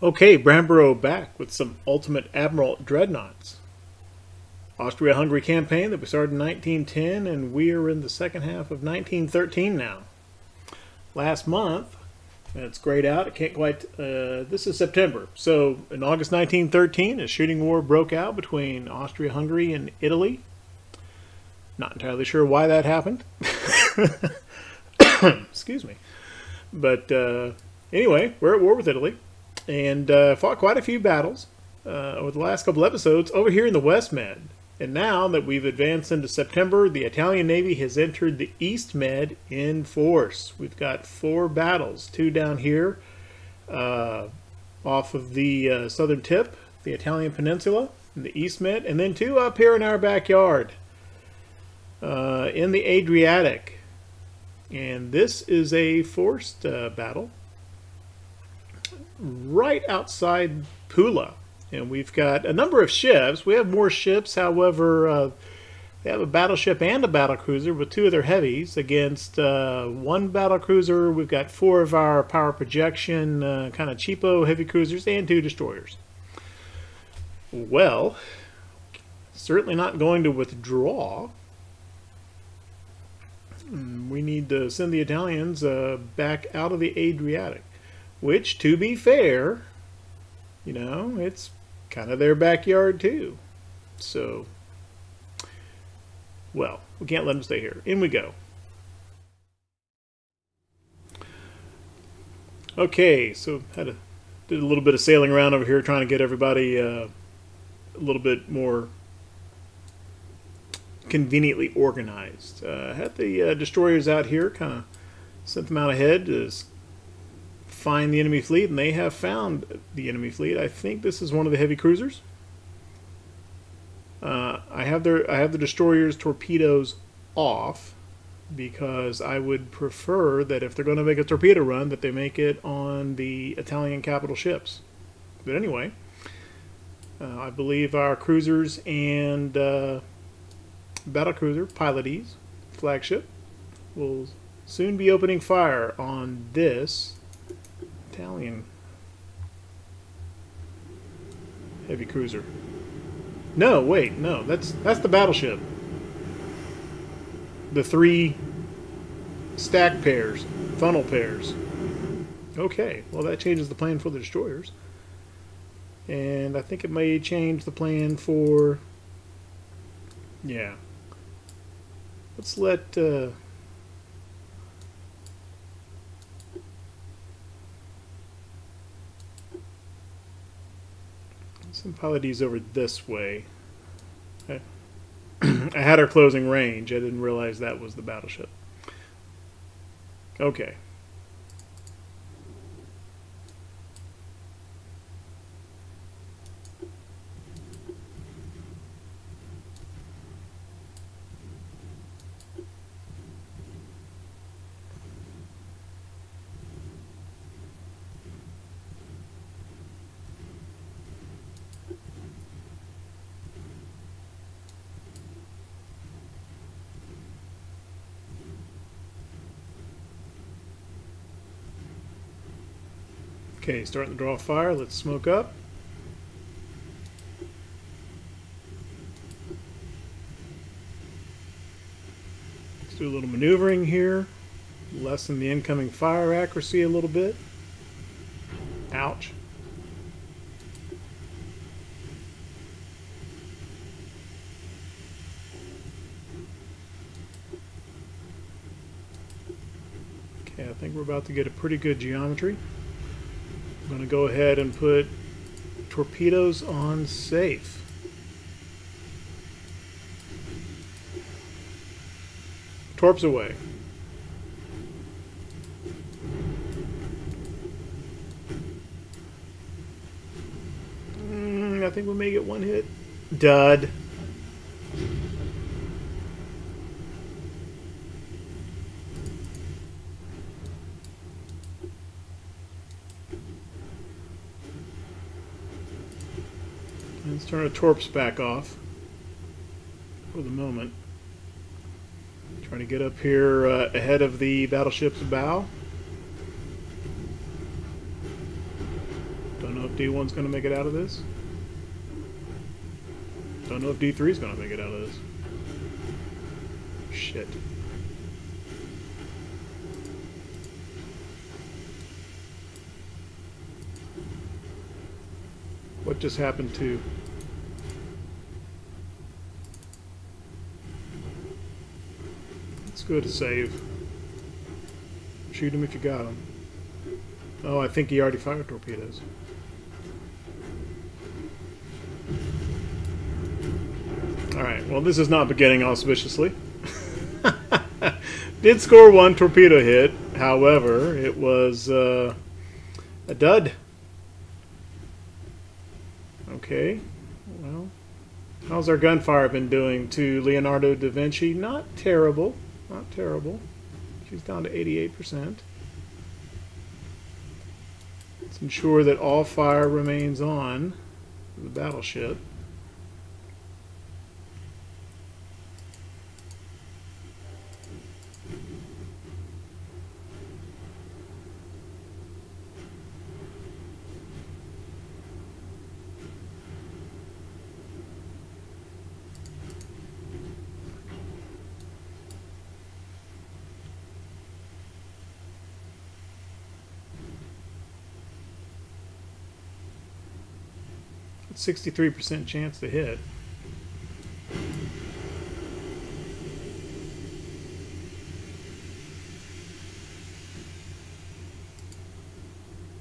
Okay, Bramborough back with some Ultimate Admiral Dreadnoughts. Austria-Hungary campaign that we started in 1910, and we are in the second half of 1913 now. Last month, it's grayed out, it can't quite, this is September. So in August 1913, a shooting war broke out between Austria-Hungary and Italy. Not entirely sure why that happened. Excuse me. But anyway, we're at war with Italy. And fought quite a few battles over the last couple episodes over here in the West Med. And now that we've advanced into September, the Italian Navy has entered the East Med in force. We've got 4 battles, 2 down here off of the southern tip, the Italian Peninsula, in the East Med, and then 2 up here in our backyard in the Adriatic. And this is a forced battle right outside Pula, and we've got a number of ships. We have more ships, however, they have a battleship and a battlecruiser with 2 of their heavies against 1 battlecruiser. We've got 4 of our power projection kind of cheapo heavy cruisers and 2 destroyers. Well, certainly not going to withdraw. We need to send the Italians back out of the Adriatic. Which, to be fair, you know, it's kind of their backyard too. So, well, we can't let them stay here. In we go. Okay, so did a little bit of sailing around over here trying to get everybody a little bit more conveniently organized. Had the destroyers out here, kind of sent them out ahead to find the enemy fleet, and they have found the enemy fleet. I think this is one of the heavy cruisers. I have the destroyers' torpedoes off because I would prefer that if they're going to make a torpedo run, that they make it on the Italian capital ships. But anyway, I believe our cruisers and battlecruiser Pylades flagship will soon be opening fire on this Italian heavy cruiser. No, wait, no, that's the battleship. The 3 stack pairs, funnel pairs. Okay, well that changes the plan for the destroyers. And I think it may change the plan for, yeah. Let's let some Pylades over this way. I had our closing range. I didn't realize that was the battleship. Okay. Okay, starting to draw fire. Let's smoke up. Let's do a little maneuvering here. Lessen the incoming fire accuracy a little bit. Ouch. Okay, I think we're about to get a pretty good geometry. I'm going to go ahead and put torpedoes on safe. Torps away. I think we may get 1 hit. Dud. Let's turn our torps back off for the moment. Trying to get up here ahead of the battleship's bow. Don't Don't know if D1's going to make it out of this. Don't know if D3's going to make it out of this. Shit. What just happened to... Let's go to save. Shoot him if you got him. Oh, I think he already fired torpedoes. Alright, well this is not beginning auspiciously. Did score one torpedo hit, however, it was a dud. Okay, well, how's our gunfire been doing to Leonardo da Vinci? Not terrible, not terrible. She's down to 88%. Let's ensure that all fire remains on the battleship. It's 63% chance to hit.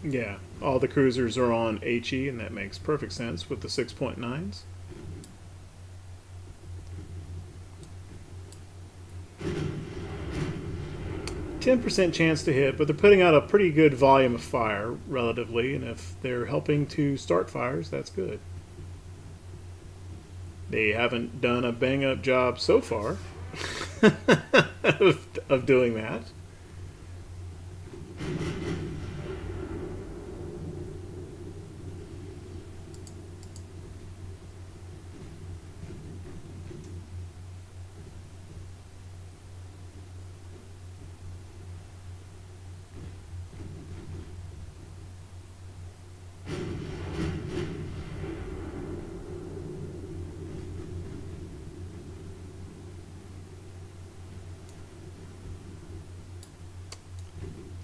Yeah, all the cruisers are on HE, and that makes perfect sense with the 6.9s. %10 chance to hit, but they're putting out a pretty good volume of fire, relatively, and if they're helping to start fires, that's good. They haven't done a bang-up job so far of doing that.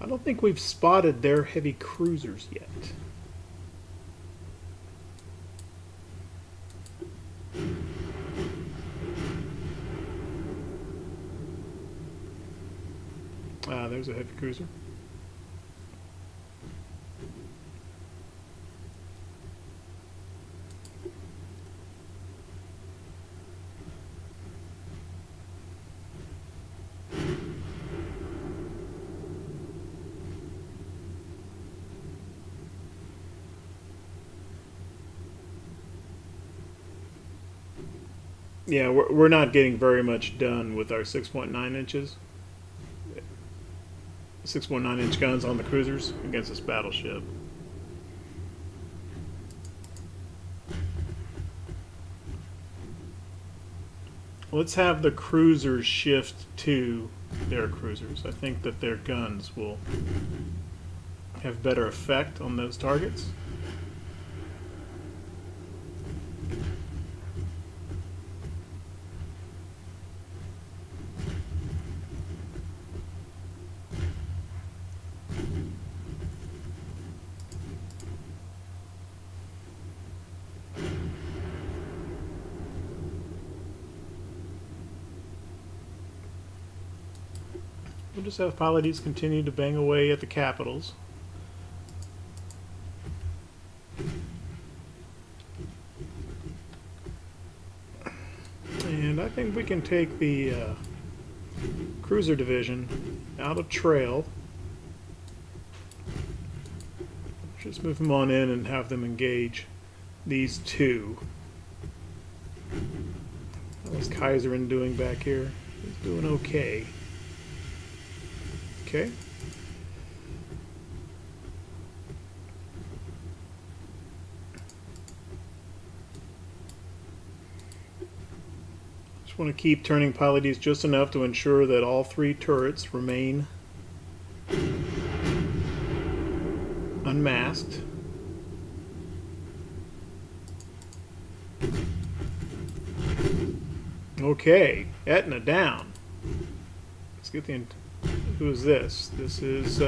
I don't think we've spotted their heavy cruisers yet. Ah, there's a heavy cruiser. Yeah, we're not getting very much done with our 6.9 inches. 6.9 inch guns on the cruisers against this battleship. Let's have the cruisers shift to their cruisers. I think that their guns will have better effect on those targets. We'll just have Pylades continue to bang away at the capitals. And I think we can take the cruiser division out of trail. Just move them on in and have them engage these two. How's Kaiserin doing back here? He's doing okay. Okay. Just want to keep turning Pylades just enough to ensure that all three turrets remain unmasked. Okay, Etna down. Let's get the... Who is this? This is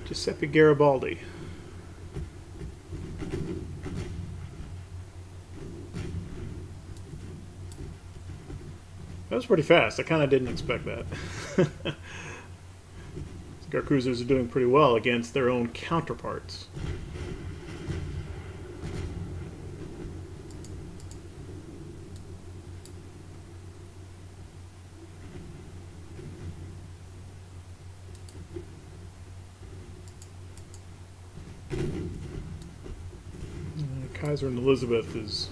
Giuseppe Garibaldi. That was pretty fast. I kind of didn't expect that. Our cruisers are doing pretty well against their own counterparts. Kaiser and Elizabeth is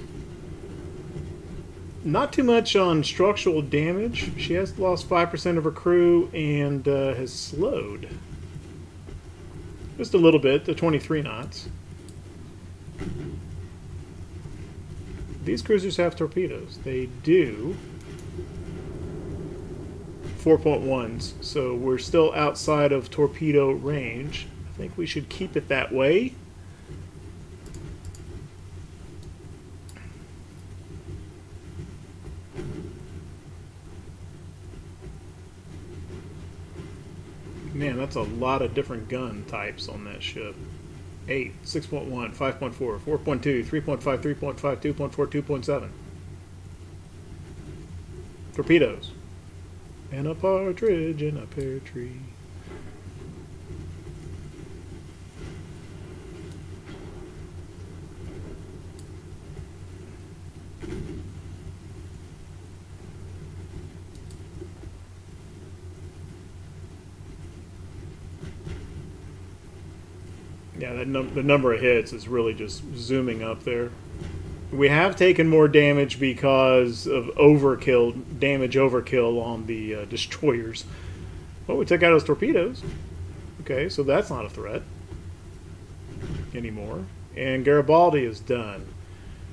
not too much on structural damage. She has lost 5% of her crew and has slowed just a little bit to 23 knots. These cruisers have torpedoes. They do. 4.1s, so we're still outside of torpedo range. I think we should keep it that way. Man, that's a lot of different gun types on that ship. 8, 6.1, 5.4, 4.2, 3.5, 3.5, 2.4, 2.7. Torpedoes. And a partridge in a pear tree. Yeah, the number of hits is really just zooming up there. We have taken more damage because of overkill, damage overkill on the destroyers. Well, we took out those torpedoes. Okay, so that's not a threat anymore. And Garibaldi is done.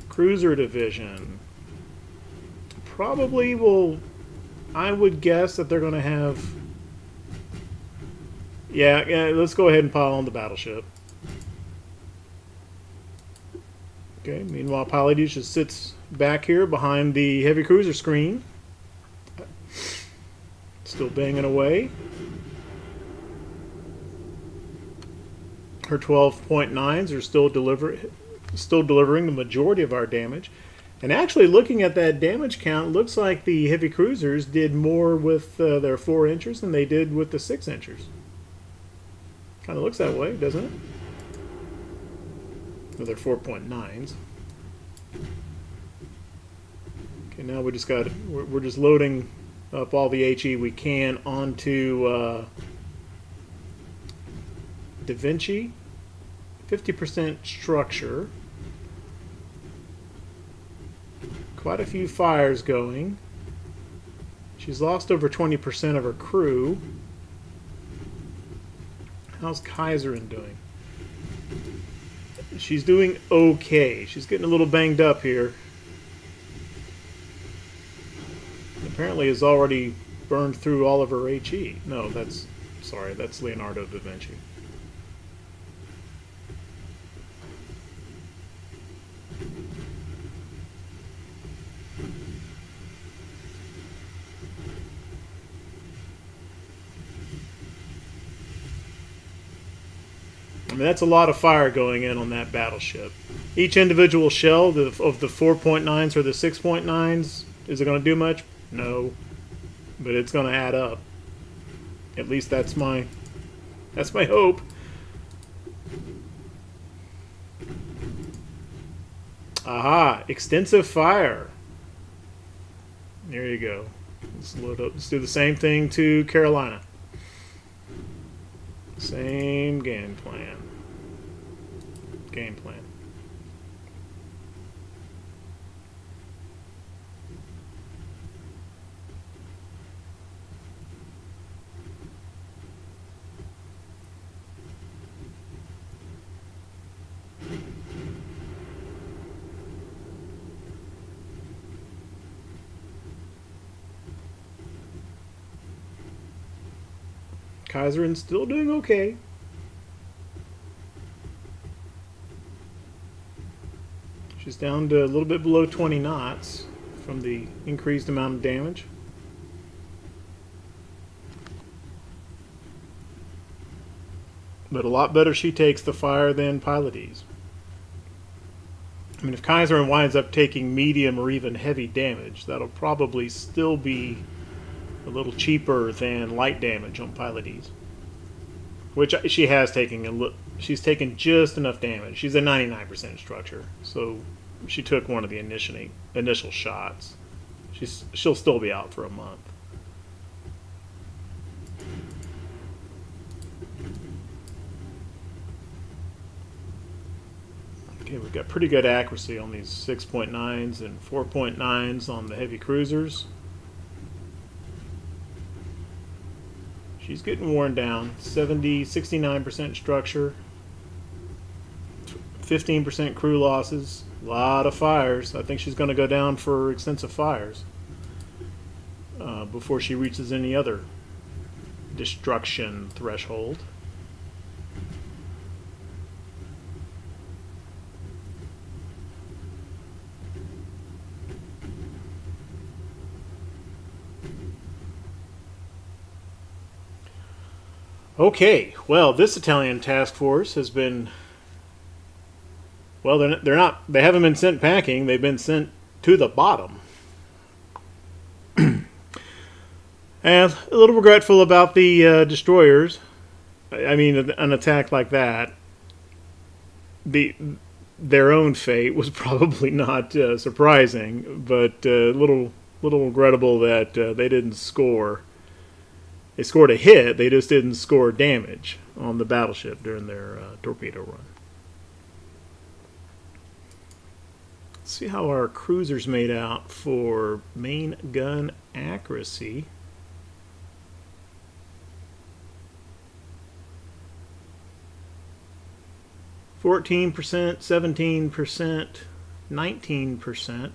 Cruiser division. Probably will, I would guess that they're going to have... Yeah, let's go ahead and pile on the battleship. Okay, meanwhile, Pallades just sits back here behind the heavy cruiser screen. Still banging away. Her 12.9s are still delivering the majority of our damage. And actually, looking at that damage count, looks like the heavy cruisers did more with their 4-inchers than they did with the 6-inchers. Kind of looks that way, doesn't it? They're 4.9s. Okay, now we just got, we're just loading up all the HE we can onto Da Vinci. 50% structure. Quite a few fires going. She's lost over 20% of her crew. How's Kaiserin doing? She's doing okay. She's getting a little banged up here. Apparently has already burned through all of her HE. No, that's... Sorry, that's Leonardo da Vinci. I mean, that's a lot of fire going in on that battleship. Each individual shell of the 4.9s or the 6.9s, is it going to do much? No. But it's going to add up. At least that's my hope. Aha! Extensive fire. There you go. Let's load up. Let's do the same thing to Carolina. Same game plan. Game plan. Kaiserin's still doing okay. She's down to a little bit below 20 knots from the increased amount of damage. But a lot better she takes the fire than Pylades. I mean, if Kaiserin winds up taking medium or even heavy damage, that'll probably still be a little cheaper than light damage on Pylades. Which she has taken she's taken just enough damage. She's a 99% structure, so she took one of the initial shots. She'll still be out for a month. Okay, we've got pretty good accuracy on these 6.9s and 4.9s on the heavy cruisers. She's getting worn down. 69% structure, 15% crew losses, a lot of fires. I think she's going to go down for extensive fires before she reaches any other destruction threshold. Okay, well, this Italian task force has been, well, they haven't been sent packing, they've been sent to the bottom. And a little regretful about the destroyers. I mean, an attack like that, their own fate was probably not surprising, but a little regrettable that they didn't score. They scored a hit, they just didn't score damage on the battleship during their torpedo run. Let's see how our cruisers made out for main gun accuracy. %, 17%, 19%.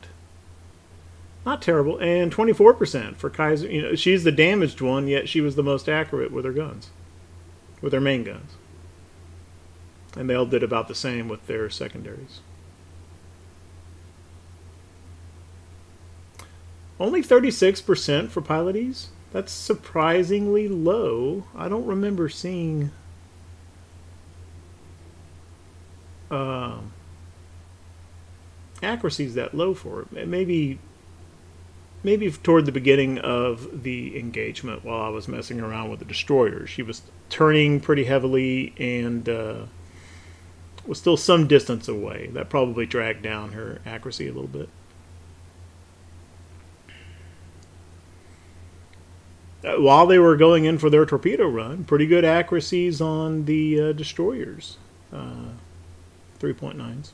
Not terrible, and 24% for Kaiser. You know, she's the damaged one, yet she was the most accurate with her guns, with her main guns. And they all did about the same with their secondaries. Only 36% for Pylades. That's surprisingly low. I don't remember seeing accuracies that low for it. Maybe toward the beginning of the engagement while I was messing around with the destroyers. She was turning pretty heavily and was still some distance away. That probably dragged down her accuracy a little bit. While they were going in for their torpedo run, pretty good accuracies on the destroyers. 3.9s.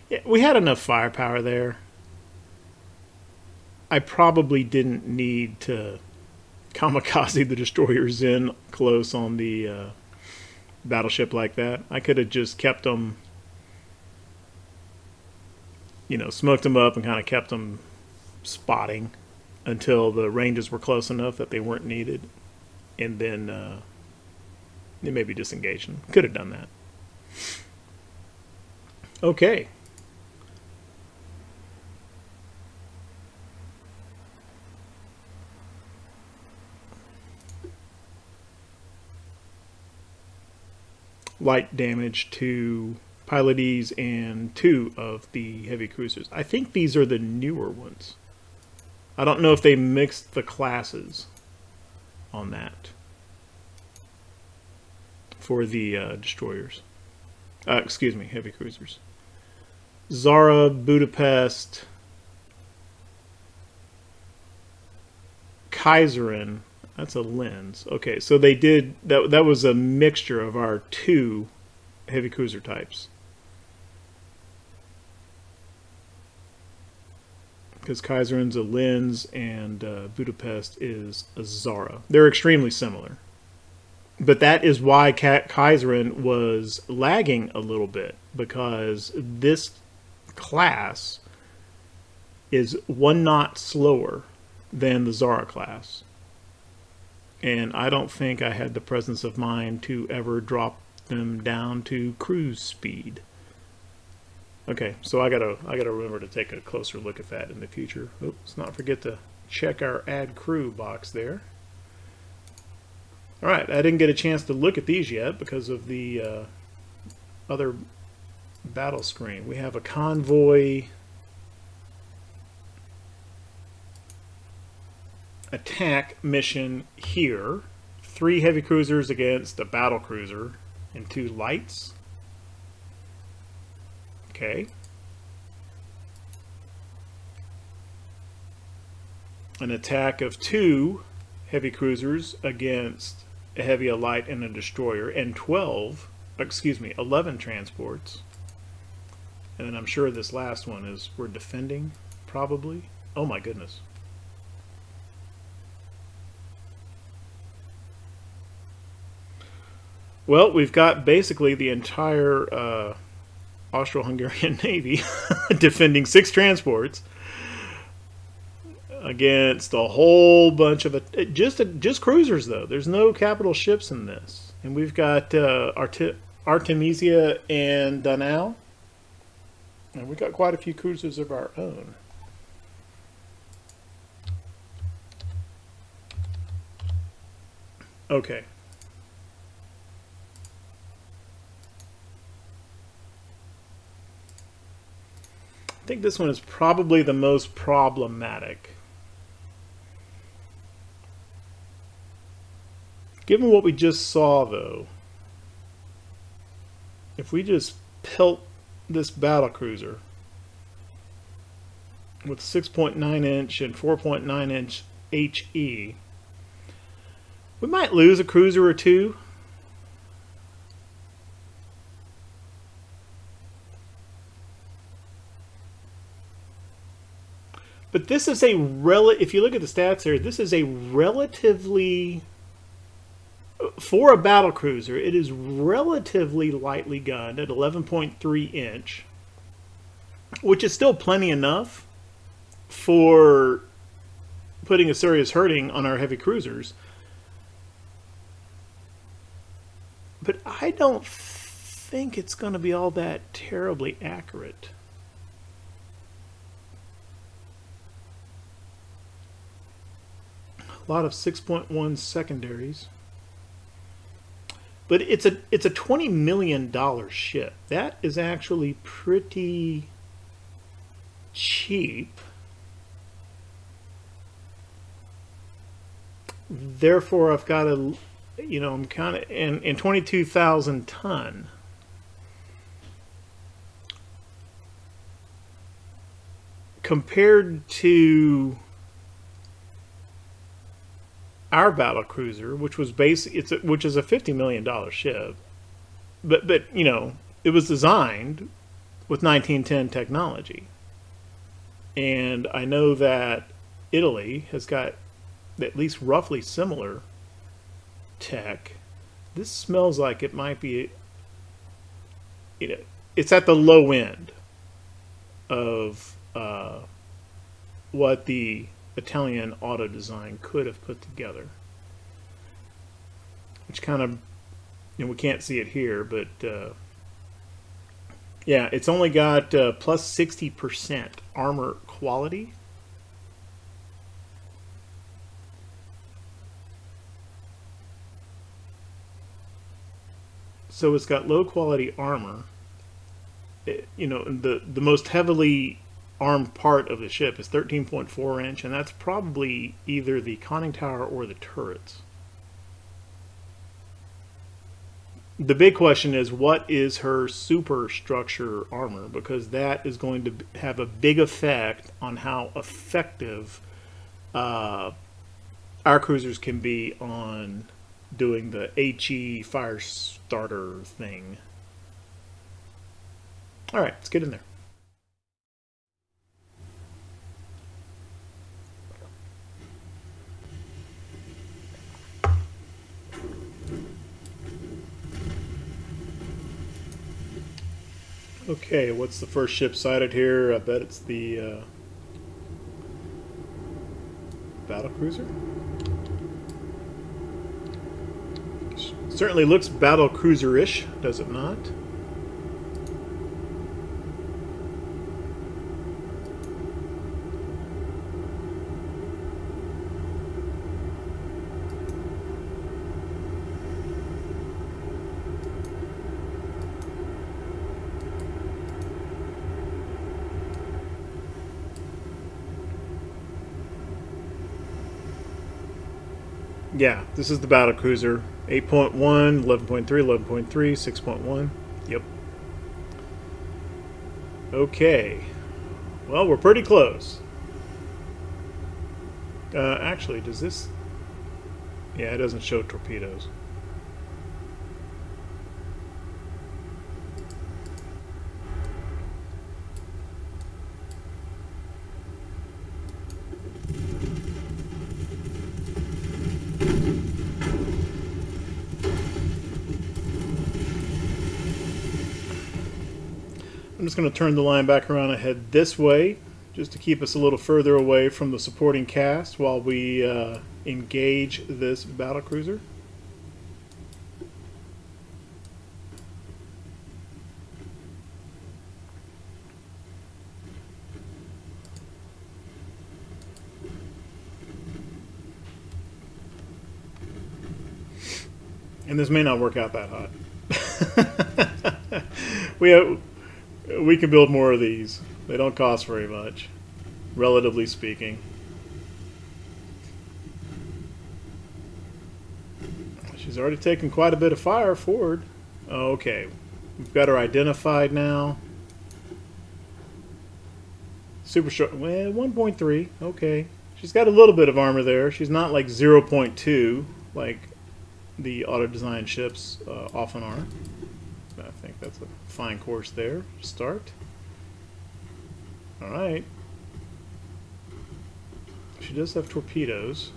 Yeah, we had enough firepower there. I probably didn't need to kamikaze the destroyers in close on the battleship like that. I could have just kept them, you know, smoked them up and kind of kept them spotting until the ranges were close enough that they weren't needed, and then they maybe disengaged them. Could have done that. Okay. Light damage to Pylades and 2 of the heavy cruisers. I think these are the newer ones. I don't know if they mixed the classes on that for the destroyers. Excuse me, heavy cruisers. Zara, Budapest, Kaiserin. That's a lens. Okay, so they did that. That was a mixture of our 2 heavy cruiser types. Because Kaiserin's a lens and Budapest is a Zara. They're extremely similar. But that is why Kaiserin was lagging a little bit, because this class is 1 knot slower than the Zara class. And I don't think I had the presence of mind to ever drop them down to cruise speed. Okay, so I gotta remember to take a closer look at that in the future. Oops, let's not forget to check our add crew box there. All right, I didn't get a chance to look at these yet because of the other battle screen. We have a convoy attack mission here. 3 heavy cruisers against a battle cruiser and 2 lights. Okay. An attack of 2 heavy cruisers against a heavy, a light, and a destroyer, and 11 transports. And then I'm sure this last one is we're defending, probably. Oh my goodness. Well, we've got basically the entire Austro-Hungarian Navy defending 6 transports against a whole bunch of just cruisers, though. There's no capital ships in this, and we've got Artemisia and Dreadnoughts, and we've got quite a few cruisers of our own. Okay. I think this one is probably the most problematic. Given what we just saw, though, if we just pelt this battle cruiser with 6.9 inch and 4.9 inch HE, we might lose a cruiser or 2. But this is a if you look at the stats here, this is a relatively, for a battle cruiser, it is relatively lightly gunned at 11.3 inch, which is still plenty enough for putting a serious hurting on our heavy cruisers. But I don't think it's going to be all that terribly accurate. A lot of 6.1 secondaries. But it's a $20 million ship. That is actually pretty cheap. Therefore, I've got to, you know, I'm kind of in 22,000 ton. Compared to our battle cruiser, which was which is a $50 million ship, but you know, it was designed with 1910 technology, and I know that Italy has got at least roughly similar tech. This smells like it might be, you know, it's at the low end of what the Italian auto design could have put together, which kind of, you know, we can't see it here, but yeah, it's only got plus 60% armor quality. So it's got low quality armor. You know, the most heavily armed part of the ship is 13.4 inch, and that's probably either the conning tower or the turrets. The big question is, what is her superstructure armor? Because that is going to have a big effect on how effective our cruisers can be on doing the HE fire starter thing. All right, let's get in there. Okay, what's the first ship sighted here? I bet it's the battle cruiser. Certainly looks battle cruiser-ish, does it not? Yeah, this is the battle cruiser. 8.1, 11.3, 11.3, 6.1. Yep. Okay. Well, we're pretty close. Actually, does this... Yeah, it doesn't show torpedoes. I'm just going to turn the line back around and head this way, just to keep us a little further away from the supporting cast while we engage this battlecruiser. And this may not work out that hot. We can build more of these. They don't cost very much, relatively speaking. She's already taken quite a bit of fire forward. Oh, okay, we've got her identified now. Super short. Well, 1.3. Okay, she's got a little bit of armor there. She's not like 0.2 like the auto-designed ships often are. I think that's a fine course there to start. Alright. She does have torpedoes.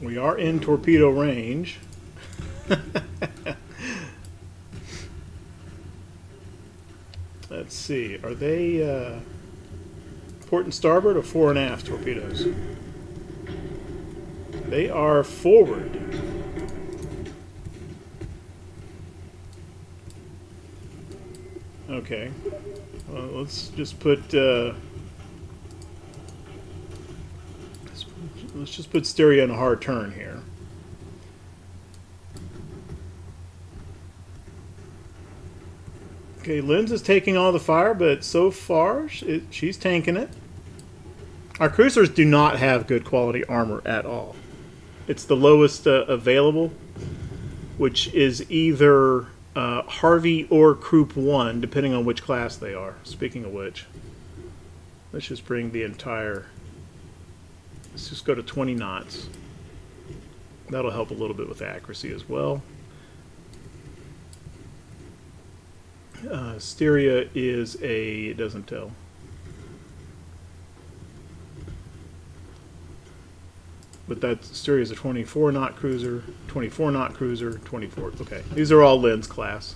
We are in torpedo range. Let's see. Are they port and starboard or fore and aft torpedoes? They are forward. Okay. Well, let's just put let's just put stereo in a hard turn here. Okay, Linz is taking all the fire, but so far she's tanking it. Our cruisers do not have good quality armor at all. It's the lowest available, which is either Harvey or Croup 1, depending on which class they are. Speaking of which, let's just bring the entire... Let's just go to 20 knots. That'll help a little bit with accuracy as well. Styria is a... it doesn't tell. But that Styria is a 24 knot cruiser, 24 knot cruiser, 24. Okay, these are all Linz class.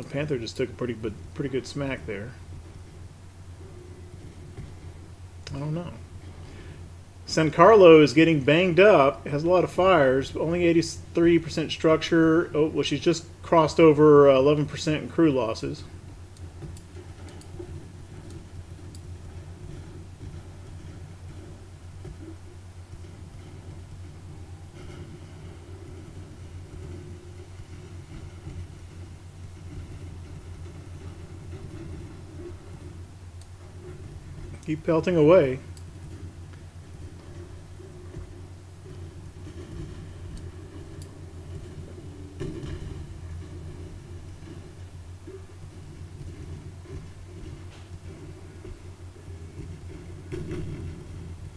Panther just took a pretty good smack there. I don't know. San Carlo is getting banged up. It has a lot of fires, only 83% structure. Oh, well, she's just crossed over 11% in crew losses. Keep pelting away.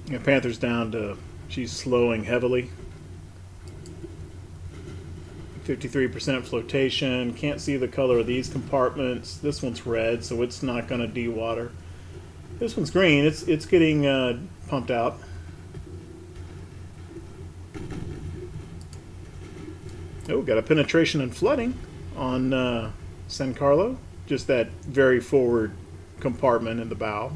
Yeah, Panther's down to, she's slowing heavily. 53% flotation. Can't see the color of these compartments. This one's red, so it's not going to de-water. This one's green. It's getting pumped out. Oh, got a penetration and flooding on San Carlo. Just that very forward compartment in the bow.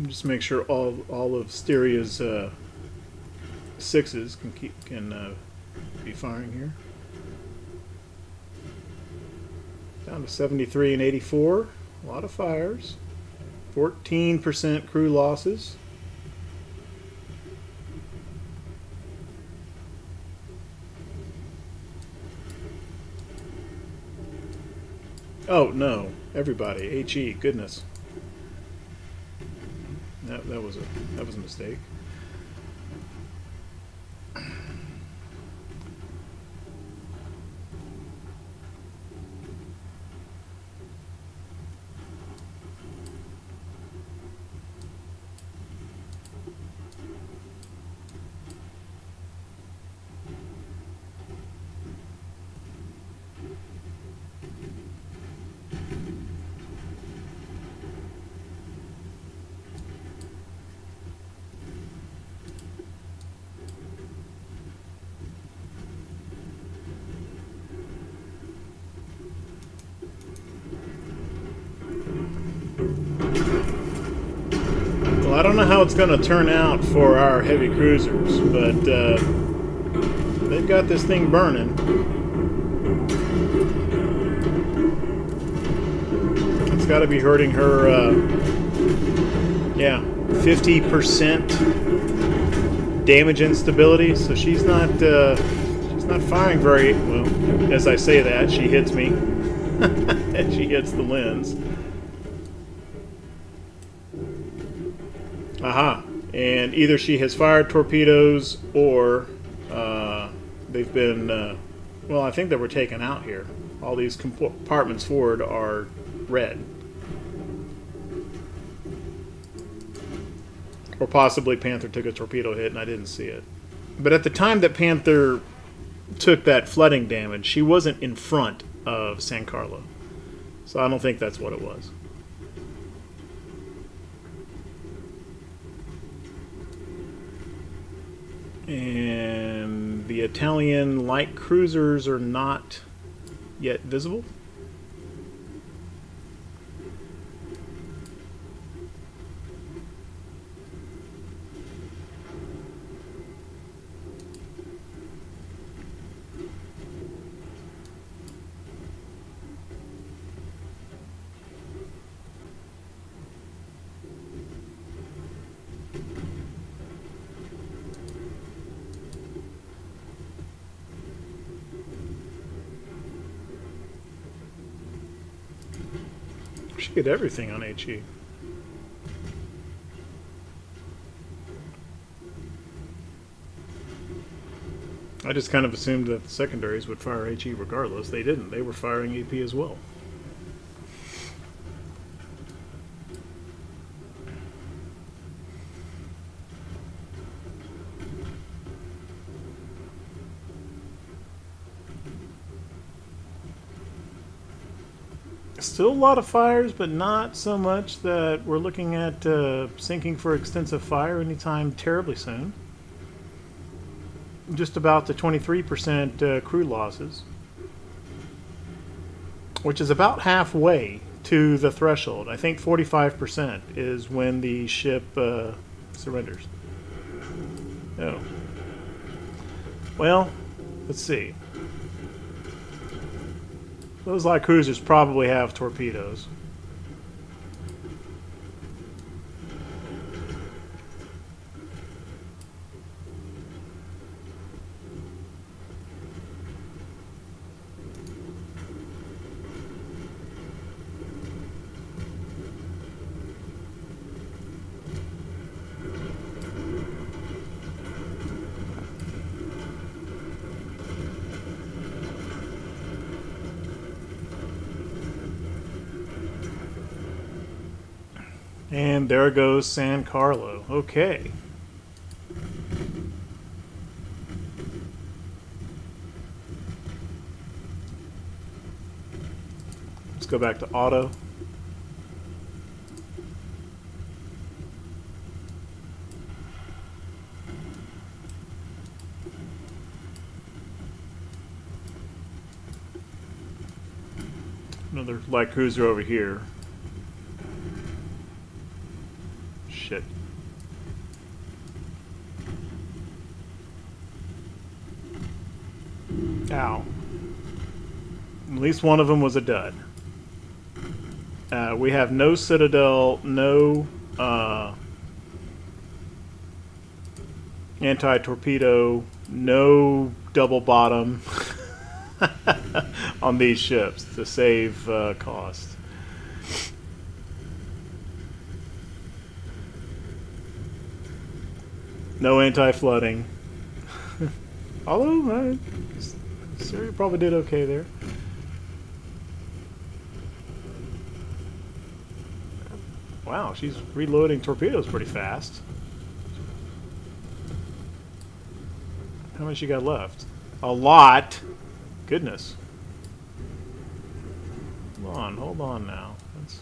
Just make sure all of Styria's sixes can be firing here. Down to 73 and 84. A lot of fires. 14% crew losses. Oh no, everybody, HE, goodness. That was a mistake. Well, I don't know how it's going to turn out for our heavy cruisers, but they've got this thing burning. It's got to be hurting her, yeah, 50% damage instability, so she's not firing very well. As I say that, she hits me, and she hits the lens. Aha, and either she has fired torpedoes or they've been, well, I think they were taken out here. All these compartments forward are red. Or possibly Panther took a torpedo hit and I didn't see it. But at the time that Panther took that flooding damage, she wasn't in front of San Carlo. So I don't think that's what it was. And the Italian light cruisers are not yet visible. Should get everything on HE. I just kind of assumed that the secondaries would fire HE regardless. They didn't. They were firing EP as well. Still a lot of fires, but not so much that we're looking at sinking for extensive fire anytime terribly soon. Just about the 23% crew losses, which is about halfway to the threshold. I think 45% is when the ship surrenders. Oh. Well, let's see. Those light cruisers probably have torpedoes. And there goes San Carlo. Okay. Let's go back to auto. Another light cruiser over here. Shit. Ow. At least one of them was a dud. We have no citadel, no anti-torpedo, no double bottom on these ships to save cost. No anti-flooding. Although, Syria probably did okay there. Wow, she's reloading torpedoes pretty fast. How much you got left? A lot! Goodness. Hold on now. Let's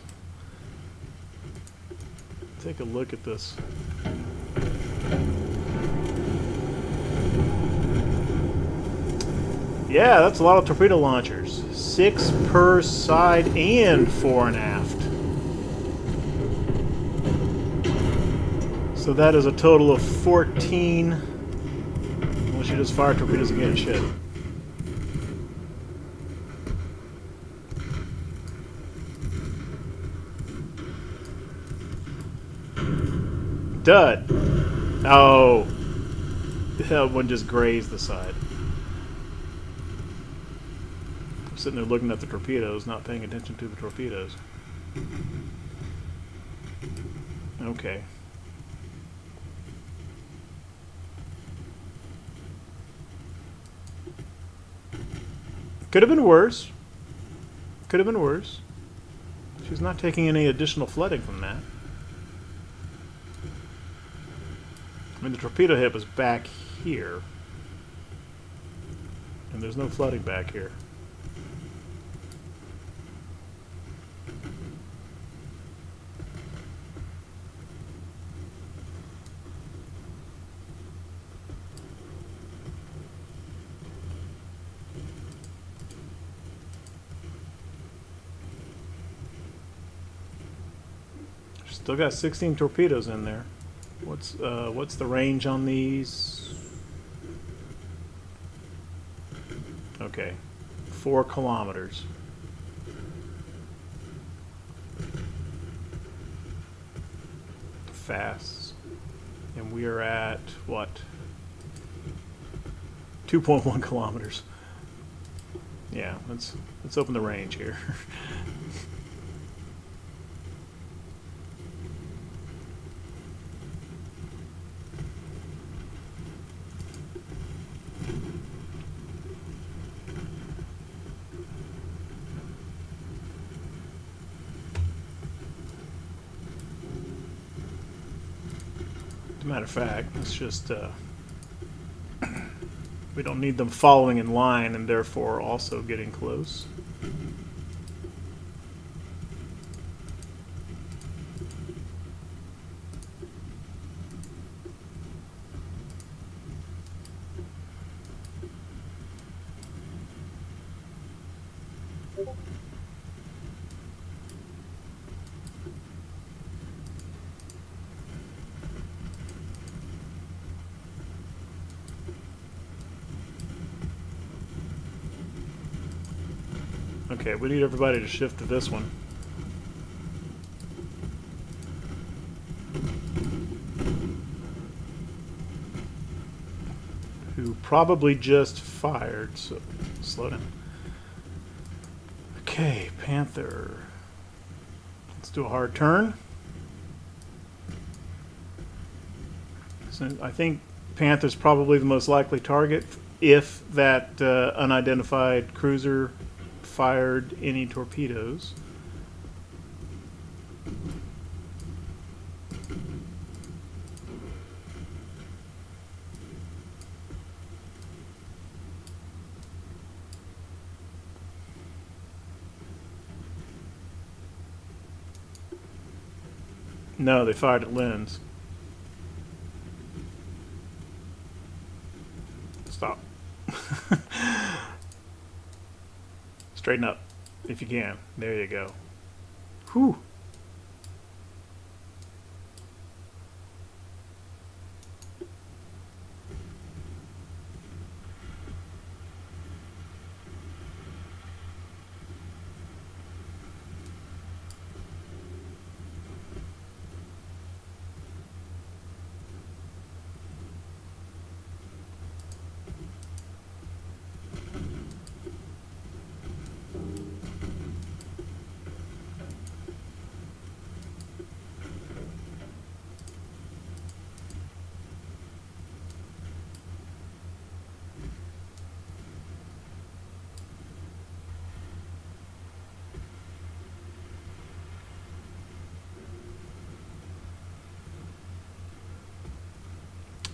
take a look at this. Yeah, that's a lot of torpedo launchers. 6 per side and fore and aft. So that is a total of 14. Unless you just fire torpedoes again, shit. Dud. Oh. That one just grazed the side. I'm sitting there looking at the torpedoes, not paying attention to the torpedoes. Okay. Could have been worse. Could have been worse. She's not taking any additional flooding from that. I mean, the torpedo hip is back here. And there's no flooding back here. Still got 16 torpedoes in there. What's the range on these? Okay, 4 kilometers. Fast. And we are at what? 2.1 kilometers. Yeah, let's open the range here. Matter of fact, it's just we don't need them following in line and therefore also getting close. Okay, we need everybody to shift to this one. Who probably just fired, so slow down. Okay, Panther. Let's do a hard turn. So I think Panther's probably the most likely target if that unidentified cruiser fired any torpedoes. No, they fired at Lens. Stop. Straighten up, if you can. There you go. Whew.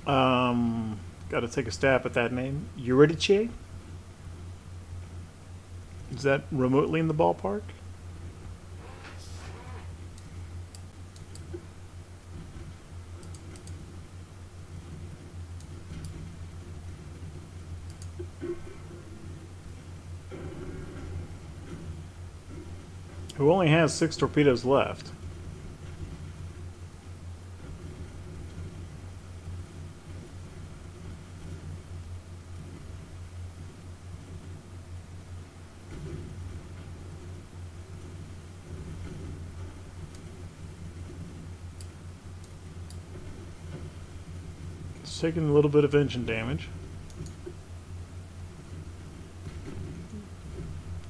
Got to take a stab at that name. Eurydice? Is that remotely in the ballpark? Who only has 6 torpedoes left. It's taking a little bit of engine damage.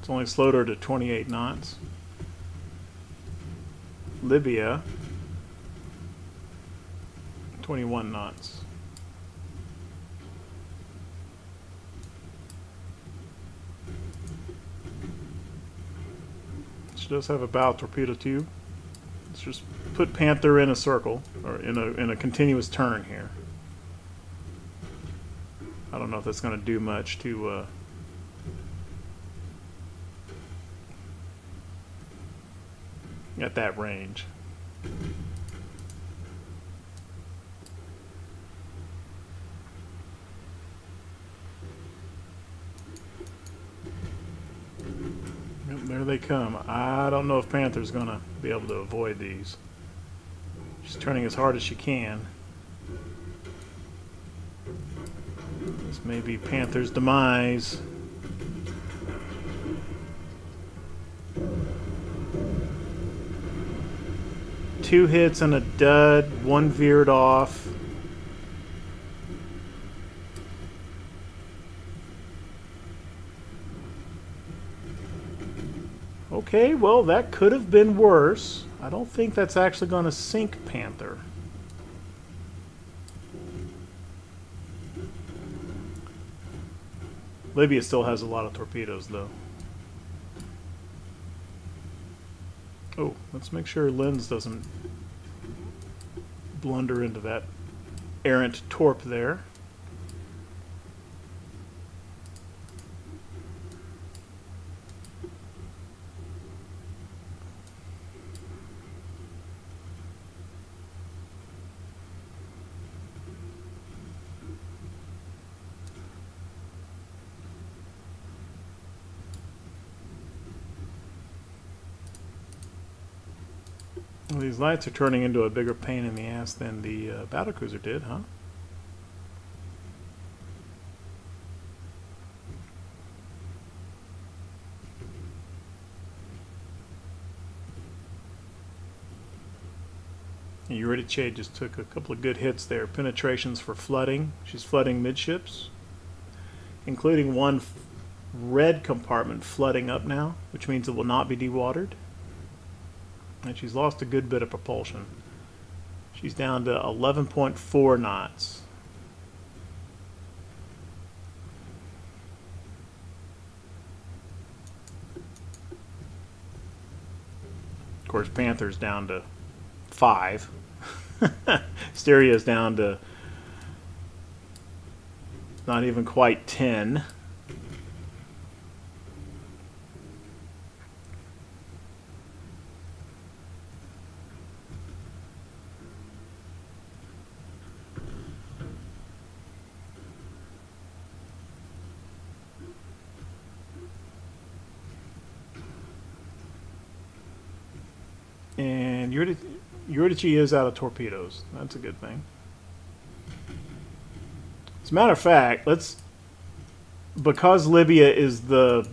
It's only slowed her to 28 knots. Libya, 21 knots. She does have a bow torpedo tube. Let's just put Panther in a circle, or in a continuous turn here. I don't know if that's going to do much to at that range. Yep, there they come. I don't know if Panther's going to be able to avoid these. She's turning as hard as she can. This may be Panther's demise. Two hits and a dud, one veered off. Okay, well, that could have been worse. I don't think that's actually going to sink Panther. Libya still has a lot of torpedoes, though. Oh, let's make sure Lens doesn't blunder into that errant torp there. Well, these lights are turning into a bigger pain in the ass than the battlecruiser did, huh? Eurydice just took a couple of good hits there. Penetrations for flooding. She's flooding midships, including one red compartment flooding up now, which means it will not be dewatered. And she's lost a good bit of propulsion. She's down to 11.4 knots. Of course, Panther's down to 5. Stereo's down to not even quite 10. And Eurydice is out of torpedoes. That's a good thing. As a matter of fact, because Libya is the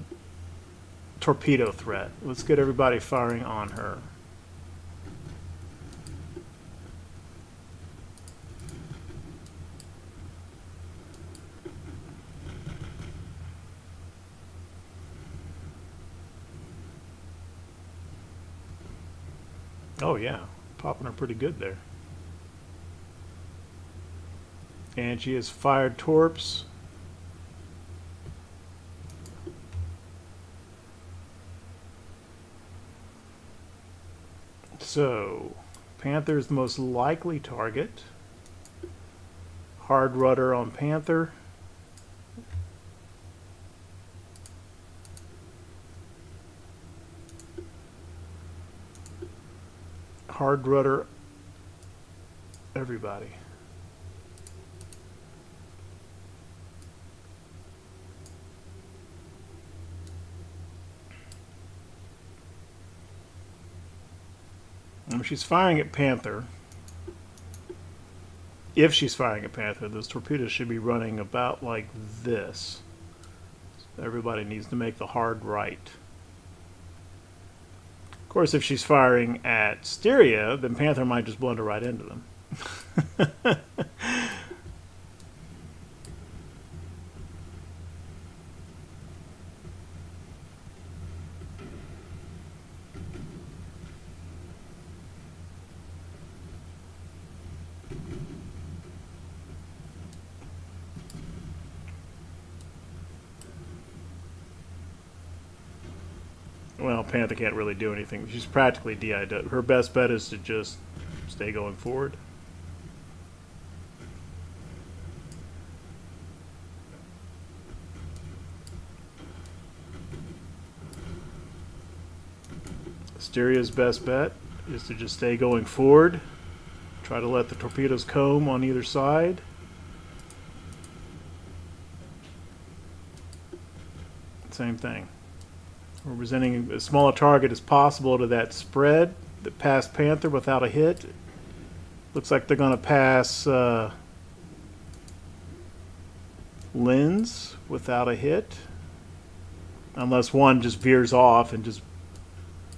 torpedo threat, let's get everybody firing on her. Oh yeah, popping her pretty good there. And she has fired torps. So, Panther's the most likely target. hard rudder on Panther. Hard rudder everybody. She's firing at Panther. If she's firing at Panther, those torpedoes should be running about like this. So everybody needs to make the hard right. Of course, if she's firing at Styria, then Panther might just blunder right into them. Well, Panther can't really do anything. She's practically DI'd. Her best bet is to just stay going forward. Styria's best bet is to just stay going forward. Try to let the torpedoes comb on either side. Same thing. We're presenting as small a target as possible to that spread that passed Panther without a hit. Looks like they're going to pass Lens without a hit. Unless one just veers off and just,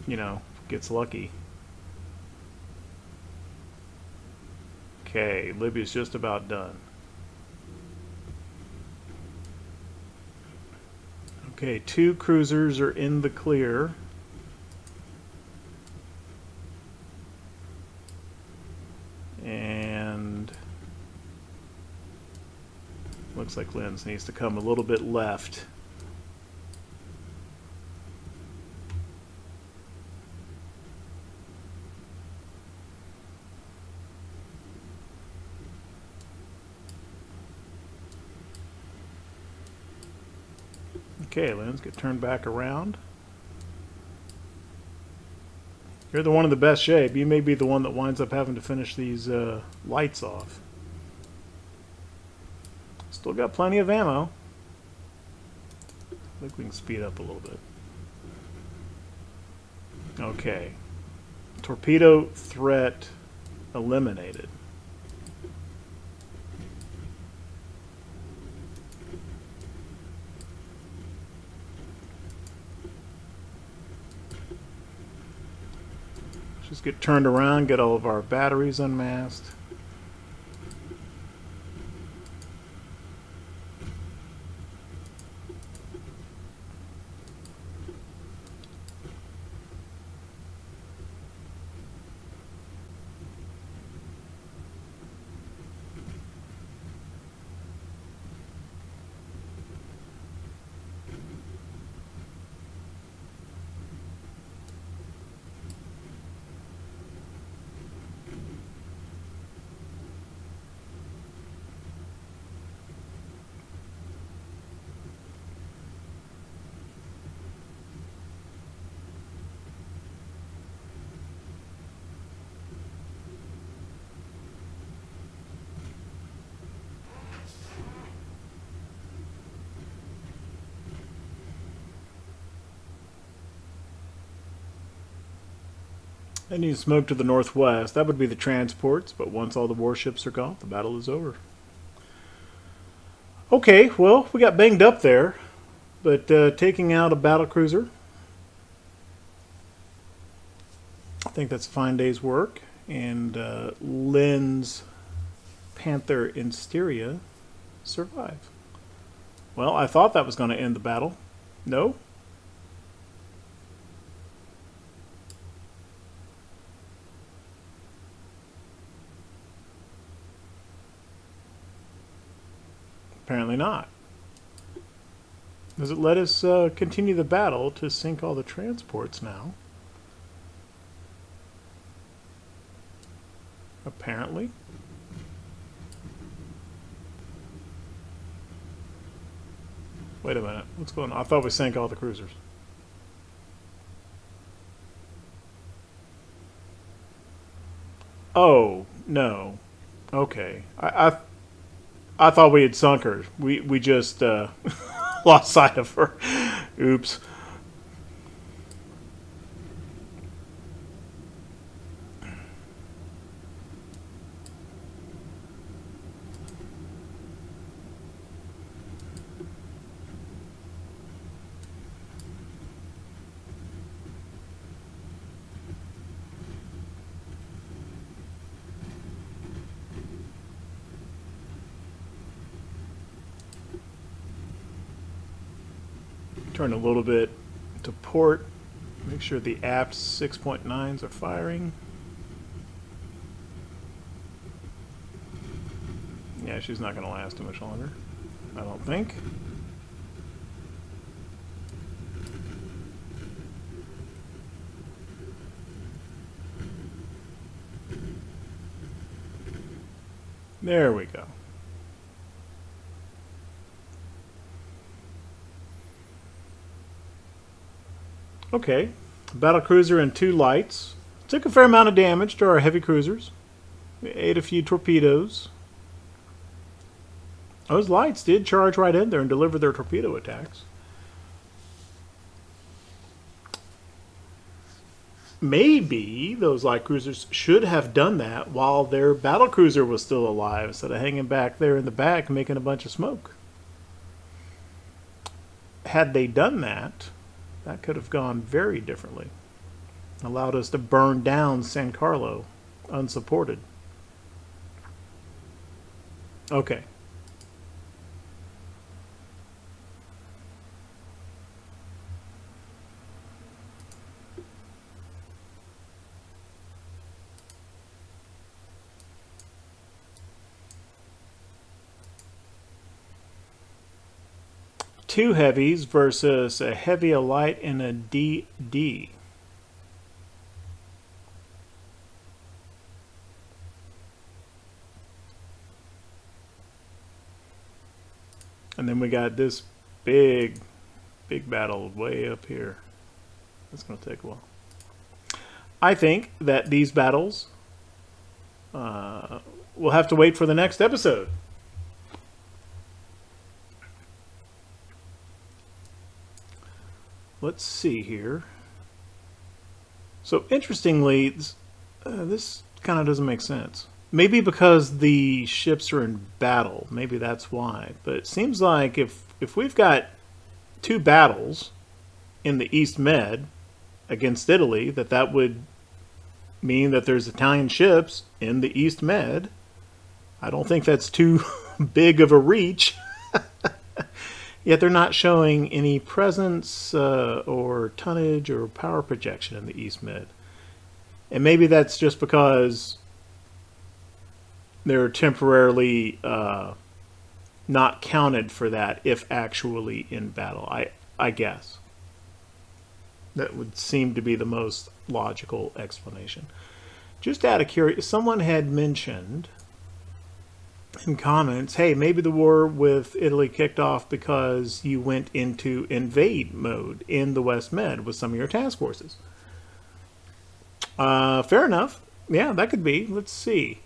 you know, gets lucky. Okay, Libya's just about done. Okay, 2 cruisers are in the clear. And looks like Lens needs to come a little bit left. Okay, Lens, get turned back around. You're the one in the best shape. You may be the one that winds up having to finish these lights off. Still got plenty of ammo. I think we can speed up a little bit. Okay. Torpedo threat eliminated. Just get turned around, get all of our batteries unmasked. And you smoke to the northwest. That would be the transports, but once all the warships are gone, the battle is over. Okay, well, we got banged up there, but taking out a battlecruiser, I think that's a fine day's work. And Lens, Panther, and Styria survive. Well, I thought that was going to end the battle. No? Apparently not. Does it let us continue the battle to sink all the transports now? Apparently. Wait a minute. What's going on? I thought we sank all the cruisers. Oh, no. Okay. I thought we had sunk her. We just lost sight of her. Oops. Turn a little bit to port. Make sure the aft 6.9s are firing. Yeah, she's not going to last too much longer, I don't think. There we go. Okay, battle cruiser and 2 lights. Took a fair amount of damage to our heavy cruisers. We ate a few torpedoes. Those lights did charge right in there and deliver their torpedo attacks. Maybe those light cruisers should have done that while their battle cruiser was still alive, instead of hanging back there in the back making a bunch of smoke. Had they done that, that could have gone very differently. Allowed us to burn down San Carlo unsupported. Okay. Two heavies versus a heavy, a light, and a DD. And then we got this big battle way up here. That's going to take a while. I think that these battles we'll have to wait for the next episode. Let's see here. So interestingly, this kind of doesn't make sense. Maybe because the ships are in battle. Maybe that's why. But it seems like if we've got 2 battles in the East Med against Italy, that would mean that there's Italian ships in the East Med. I don't think that's too big of a reach. Yet they're not showing any presence or tonnage or power projection in the East Med. And maybe that's just because they're temporarily not counted for that if actually in battle, I guess. That would seem to be the most logical explanation. Just out of curiosity, someone had mentioned in comments, hey, maybe the war with Italy kicked off because you went into invade mode in the West Med with some of your task forces. Fair enough. Yeah, that could be. Let's see.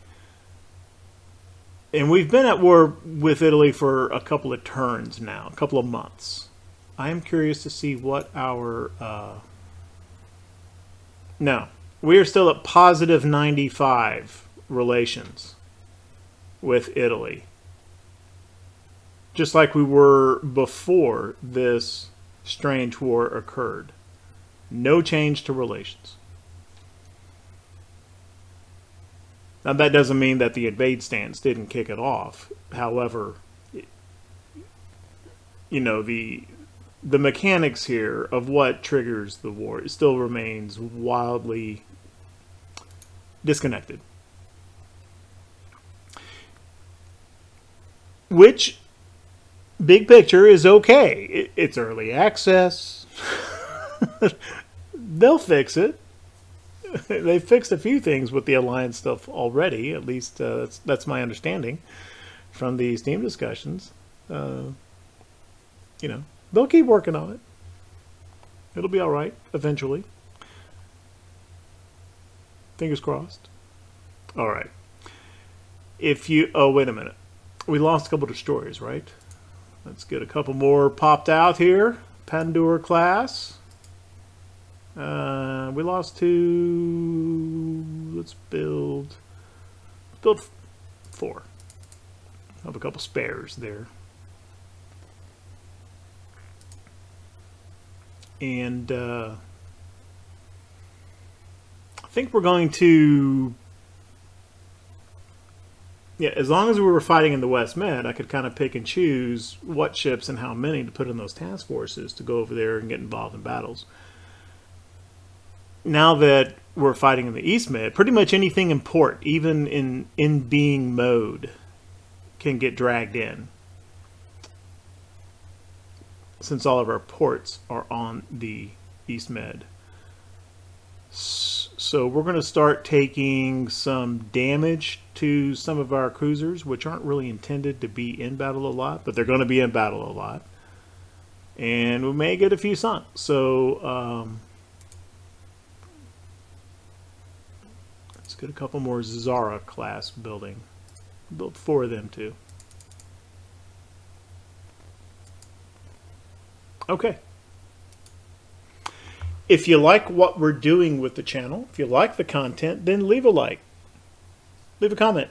And we've been at war with Italy for a couple of turns now, a couple of months. I am curious to see what our... No, we are still at positive 95 relations with Italy, just like we were before this strange war occurred. No change to relations. Now that doesn't mean that the invade stance didn't kick it off. However, you know, the mechanics here of what triggers the war still remains wildly disconnected. Which, big picture, is okay. It's early access. They'll fix it. They fixed a few things with the Alliance stuff already. At least that's my understanding from the Steam discussions. you know, they'll keep working on it. It'll be all right eventually. Fingers crossed. All right. Oh, wait a minute. We lost a couple destroyers, right? Let's get a couple more popped out here. Pandur class. We lost two. Let's build 4. Have a couple spares there. And I think we're going to, yeah, as long as we were fighting in the West Med, I could kind of pick and choose what ships and how many to put in those task forces to go over there and get involved in battles. Now that we're fighting in the East Med, pretty much anything in port, even in being mode, can get dragged in, since all of our ports are on the East Med. So we're going to start taking some damage to some of our cruisers, which aren't really intended to be in battle a lot, but they're going to be in battle a lot. And we may get a few sunk. So let's get a couple more Zara class building. Build 4 of them too. Okay. If you like what we're doing with the channel, if you like the content, then leave a like. Leave a comment.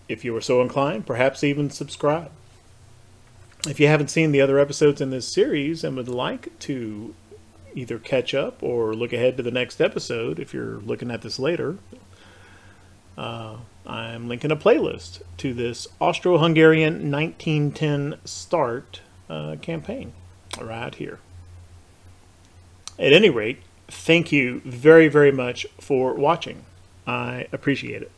If you are so inclined, perhaps even subscribe. If you haven't seen the other episodes in this series and would like to either catch up or look ahead to the next episode, if you're looking at this later, I'm linking a playlist to this Austro-Hungarian 1910 start campaign right here. At any rate, thank you very, very much for watching. I appreciate it.